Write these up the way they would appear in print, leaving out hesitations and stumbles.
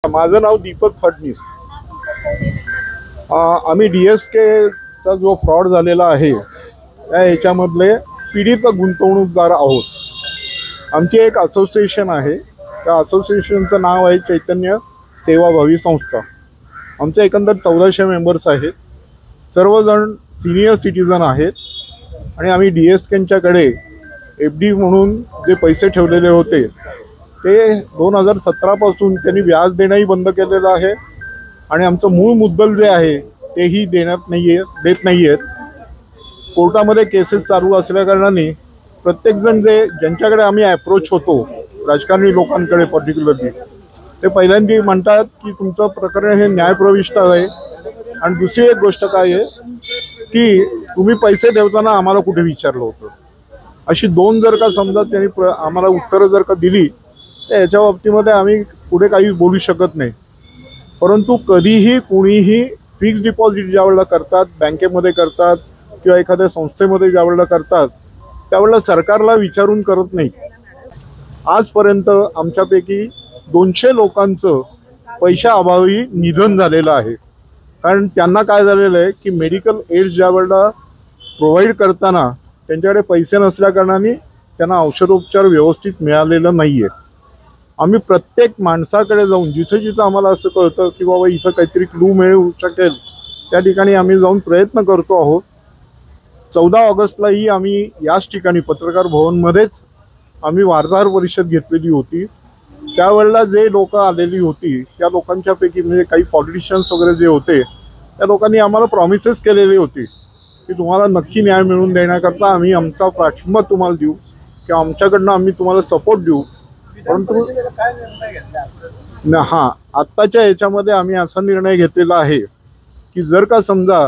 माझं नाव दीपक फडणीस। आम्ही DSKचा जो फ्रॉड झालेला आहे त्या ह्याच्यामधले पीडित गुंतवणूकदार आहोत। आमची एक असोसिएशन आहे, त्या असोसिएशनचं नाव आहे चैतन्य सेवाभावी संस्था। आमचे एकंदर 1400 मेंबर्स आहेत, सर्वजण सिनियर सिटीजन आहेत आणि आम्ही DSKच्याकडे FD म्हणून जे पैसे ठेवलेले होते ते 2017 पासून त्यांनी व्याज देणंही बंद केलेलं आहे आणि आमचं मूळ मुद्दल जे आहे तेही देत नाही आहेत। कोर्टामध्ये केसेस चालू असल्याकारणाने प्रत्येकजण ज्यांच्याकडे आम्ही अप्रोच होतो, राजकारणी लोकांकडे पर्टिक्युलरली, ते पहिल्यांदा म्हणतात की तुमचं प्रकरण हे न्यायप्रविष्ट आहे आणि दुसरी एक गोष्ट काय आहे की तुम्ही पैसे ठेवताना आम्हाला कुठे विचारलं होतं। अशी दोन जर का समजा त्यांनी आम्हाला उत्तरं जर का दिली तर याच्या बाबतीमध्ये आम्ही पुढे काही बोलू शकत नाही। परंतु कधीही कुणीही फिक्स डिपॉझिट ज्यावेळेला करतात, बँकेमध्ये करतात किंवा एखाद्या संस्थेमध्ये ज्यावेळेला करतात त्यावेळेला सरकारला विचारून करत नाही। आजपर्यंत आमच्यापैकी 200 लोकांचं पैशाअभावी निधन झालेलं आहे। कारण त्यांना काय झालेलं आहे की मेडिकल एड ज्यावेळेला प्रोव्हाइड करताना त्यांच्याकडे पैसे नसल्याकारणाने त्यांना औषधोपचार व्यवस्थित मिळालेलं नाही आहे। आम्ही प्रत्येक माणसाकडे जाऊन जिथे जिथं आम्हाला असं कळतं की बाबा इथं काहीतरी क्लू मिळू शकेल त्या ठिकाणी आम्ही जाऊन प्रयत्न करतो आहोत। 14 ऑगस्टलाही आम्ही याच ठिकाणी पत्रकार भवनमध्येच आम्ही वार्ताहर परिषद घेतलेली होती। त्यावेळेला जे लोक आलेली होती त्या लोकांच्यापैकी म्हणजे काही पॉलिटिशियन्स वगैरे जे होते त्या लोकांनी आम्हाला प्रॉमिसेस केलेली होती की तुम्हाला नक्की न्याय मिळवून देण्याकरता आम्ही आमचा पाठिंबा तुम्हाला देऊ किंवा आमच्याकडनं आम्ही तुम्हाला सपोर्ट देऊ। परंतु आत्ताच्या याच्यामध्ये आम्ही असा निर्णय घेतलेला आहे की जर का समजा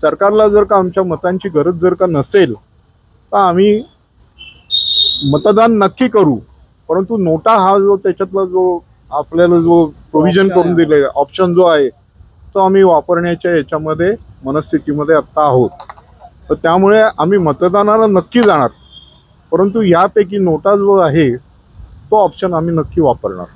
सरकारला जर का आमच्या मतांची गरज जर का नसेल तर आम्ही मतदान नक्की करू, परंतु नोटा हा जो त्याच्यातला जो आपल्याला जो प्रोव्हिजन करून दिलेला ऑप्शन जो आहे तो आम्ही वापरण्याच्या याच्यामध्ये मनस्थितीमध्ये आत्ता आहोत। तर त्यामुळे आम्ही मतदानाला नक्की जाणार, परंतु यापैकी नोटा जो आहे तो ऑप्शन आम्ही नक्की वापरणार।